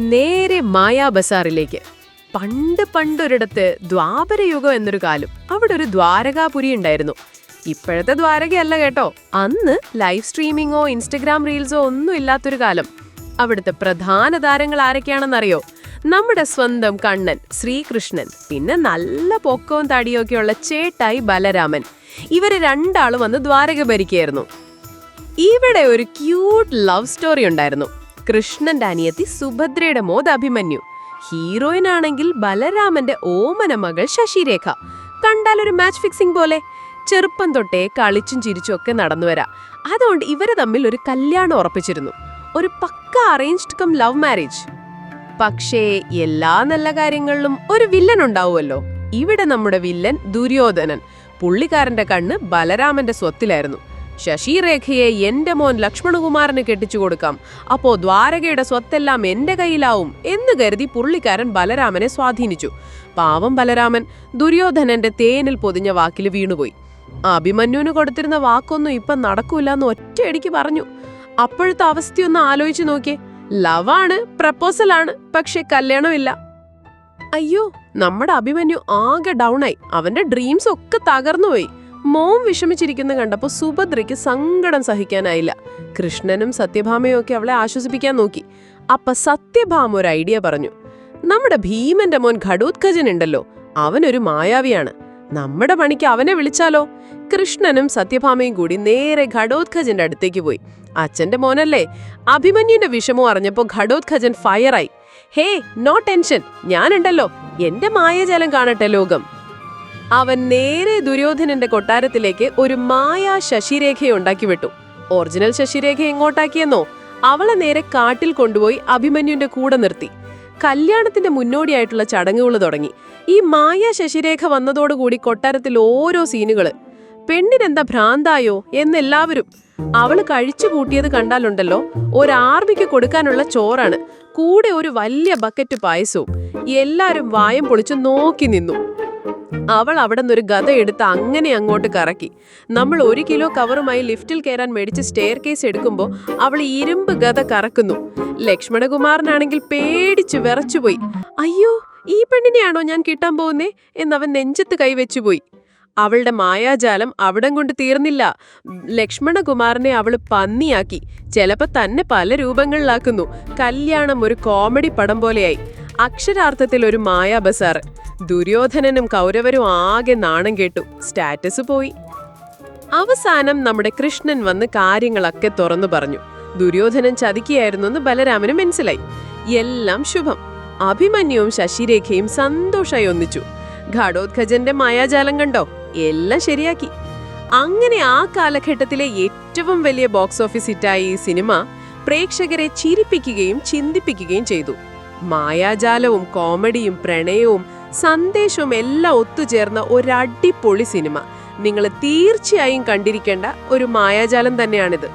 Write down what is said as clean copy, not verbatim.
നേരെ മായാ ബസാറിലേക്ക്. പണ്ടൊരിടത്ത് ദ്വാപരയുഗം എന്നൊരു കാലം അവിടെ ഒരു ദ്വാരകാപുരി ഉണ്ടായിരുന്നു. ഇപ്പോഴത്തെ ദ്വാരകയല്ല കേട്ടോ, അന്ന് ലൈവ് സ്ട്രീമിങ്ങോ ഇൻസ്റ്റഗ്രാം റീൽസോ ഒന്നും ഇല്ലാത്തൊരു കാലം. അവിടുത്തെ പ്രധാന താരങ്ങൾ ആരൊക്കെയാണെന്നറിയോ? നമ്മുടെ സ്വന്തം കണ്ണൻ ശ്രീകൃഷ്ണൻ, പിന്നെ നല്ല പൊക്കവും തടിയൊക്കെയുള്ള ചേട്ടായി ബലരാമൻ. ഇവര് രണ്ടാളും വന്ന് ദ്വാരക ഭരിക്കുകയായിരുന്നു. ഇവിടെ ഒരു ക്യൂട്ട് ലവ് സ്റ്റോറി ഉണ്ടായിരുന്നു. കൃഷ്ണന്റെ അനിയത്തി സുഭദ്രയുടെ മോത് അഭിമന്യു, ഹീറോയിൻ ആണെങ്കിൽ ബലരാമന്റെ ഓമന മകൾ ശശിരേഖ. കണ്ടാലൊരു മാച്ച് ഫിക്സിംഗ് പോലെ. ചെറുപ്പം തൊട്ടേ കളിച്ചും ചിരിച്ചും ഒക്കെ നടന്നു വരാ. അതുകൊണ്ട് ഇവരെ തമ്മിൽ ഒരു കല്യാണം ഉറപ്പിച്ചിരുന്നു. ഒരു പക്ക അറേഞ്ച്ഡ് കം ലവ് മാരേജ്. പക്ഷേ എല്ലാ നല്ല കാര്യങ്ങളിലും ഒരു വില്ലൻ ഉണ്ടാവുമല്ലോ. ഇവിടെ നമ്മുടെ വില്ലൻ ദുര്യോധനൻ. പുള്ളിക്കാരന്റെ കണ്ണ് ബലരാമന്റെ സ്വത്തിലായിരുന്നു. ശശിരേഖയെ എന്റെ മോൻ ലക്ഷ്മണകുമാരന് കെട്ടിച്ചു കൊടുക്കാം, അപ്പോ ദ്വാരകയുടെ സ്വത്തെല്ലാം എന്റെ കയ്യിലാവും എന്ന് കരുതി പുള്ളിക്കാരൻ ബലരാമനെ സ്വാധീനിച്ചു. പാവം ബലരാമൻ ദുര്യോധനന്റെ തേനിൽ പൊതിഞ്ഞ വാക്കിൽ വീണുപോയി. അഭിമന്യുവിന് കൊടുത്തിരുന്ന വാക്കൊന്നും ഇപ്പം നടക്കൂലെന്ന് ഒറ്റയടിക്ക് പറഞ്ഞു. അപ്പോഴത്തെ അവസ്ഥയൊന്ന് ആലോചിച്ചു നോക്കിയേ. ലവാണ്, പ്രപ്പോസലാണ്, പക്ഷെ കല്യാണമില്ല. അയ്യോ, നമ്മുടെ അഭിമന്യു ആകെ ഡൗൺ ആയി. അവന്റെ ഡ്രീംസ് ഒക്കെ തകർന്നുപോയി. മോൻ വിഷമിച്ചിരിക്കുന്ന കണ്ടപ്പോ സുഭദ്രയ്ക്ക് സങ്കടം സഹിക്കാനായില്ല. കൃഷ്ണനും സത്യഭാമയും ഒക്കെ അവളെ ആശ്വസിപ്പിക്കാൻ നോക്കി. അപ്പൊ സത്യഭാമ ഒരു ഐഡിയ പറഞ്ഞു. നമ്മുടെ ഭീമന്റെ മോൻ ഘടോത്കജൻ ഉണ്ടല്ലോ, അവനൊരു മായാവിയാണ്. നമ്മുടെ പണിക്ക് അവനെ വിളിച്ചാലോ? കൃഷ്ണനും സത്യഭാമയും കൂടി നേരെ ഘടോത്കജന്റെ അടുത്തേക്ക് പോയി. അച്ഛന്റെ മോനല്ലേ. അഭിമന്യുന്റെ വിഷമം അറിഞ്ഞപ്പോ ഘടോത്കജൻ ഫയറായി. ഹേ, നോ ടെൻഷൻ, ഞാനുണ്ടല്ലോ, എന്റെ മായാജാലം കാണട്ടെ ലോകം. അവൻ നേരെ ദുര്യോധനന്റെ കൊട്ടാരത്തിലേക്ക് ഒരു മായാ ശശിരേഖയെ ഉണ്ടാക്കി വിട്ടു. ഒറിജിനൽ ശശിരേഖ എങ്ങോട്ടാക്കിയെന്നോ? അവളെ നേരെ കാട്ടിൽ കൊണ്ടുപോയി അഭിമന്യുന്റെ കൂടെ നിർത്തി. കല്യാണത്തിന്റെ മുന്നോടിയായിട്ടുള്ള ചടങ്ങുകൾ തുടങ്ങി. ഈ മായാ ശശിരേഖ വന്നതോടുകൂടി കൊട്ടാരത്തിൽ ഓരോ സീനുകള്. പെണ്ണിനെന്താ ഭ്രാന്തായോ എന്നെല്ലാവരും. അവള് കഴിച്ചു കൂട്ടിയത് കണ്ടാലുണ്ടല്ലോ, ഒരാർമിക്ക് കൊടുക്കാനുള്ള ചോറാണ്, കൂടെ ഒരു വലിയ ബക്കറ്റ് പായസവും. എല്ലാരും വായം പൊളിച്ചു നോക്കി നിന്നു. അവൾ അവിടെ നിന്നൊരു ഗത എടുത്ത് അങ്ങനെ അങ്ങോട്ട് കറക്കി. നമ്മൾ 1 കിലോ കവറുമായി ലിഫ്റ്റിൽ കയറാൻ മേടിച്ച് സ്റ്റെയർ കേസ് എടുക്കുമ്പോൾ അവൾ ഇരുമ്പ് ഗത കറക്കുന്നു. ലക്ഷ്മണകുമാരനാണെങ്കിൽ പേടിച്ചു വിറച്ചുപോയി. അയ്യോ, ഈ പെണ്ണിനെയാണോ ഞാൻ കിട്ടാൻ പോകുന്നേ എന്നവൻ നെഞ്ചത്ത് കൈവച്ചുപോയി. അവളുടെ മായാജാലം അവിടം കൊണ്ട് തീർന്നില്ല. ലക്ഷ്മണകുമാരനെ അവള് പന്നിയാക്കി. ചിലപ്പോ തന്നെ പല രൂപങ്ങളിലാക്കുന്നു. കല്യാണം ഒരു കോമഡി പടം പോലെയായി. അക്ഷരാർത്ഥത്തിൽ ഒരു മായാ ബസാർ. ദുര്യോധനനും കൗരവരും ആകെ നാണം കേട്ടു. സ്റ്റാറ്റസ് പോയി. അവസാനം നമ്മുടെ കൃഷ്ണൻ വന്ന് കാര്യങ്ങളൊക്കെ തുറന്നു പറഞ്ഞു. ദുര്യോധനൻ ചതിക്കുകയായിരുന്നെന്ന് ബലരാമന് മനസ്സിലായി. എല്ലാം ശുഭം. അഭിമന്യുവും ശശിരേഖയും സന്തോഷമായി ഒന്നിച്ചു. ഘടോത്കജന്റെ മായാജാലം കണ്ടോ, എല്ലാം ശരിയാക്കി. അങ്ങനെ ആ കാലഘട്ടത്തിലെ ഏറ്റവും വലിയ ബോക്സ് ഓഫീസ് ഹിറ്റായ ഈ സിനിമ പ്രേക്ഷകരെ ചിരിപ്പിക്കുകയും ചിന്തിപ്പിക്കുകയും ചെയ്തു. മായാജാലവും കോമഡിയും പ്രണയവും സന്ദേശവും എല്ലാം ഒത്തുചേർന്ന ഒരടിപൊളി സിനിമ. നിങ്ങൾ തീർച്ചയായും കണ്ടിരിക്കേണ്ട ഒരു മായാജാലം തന്നെയാണിത്.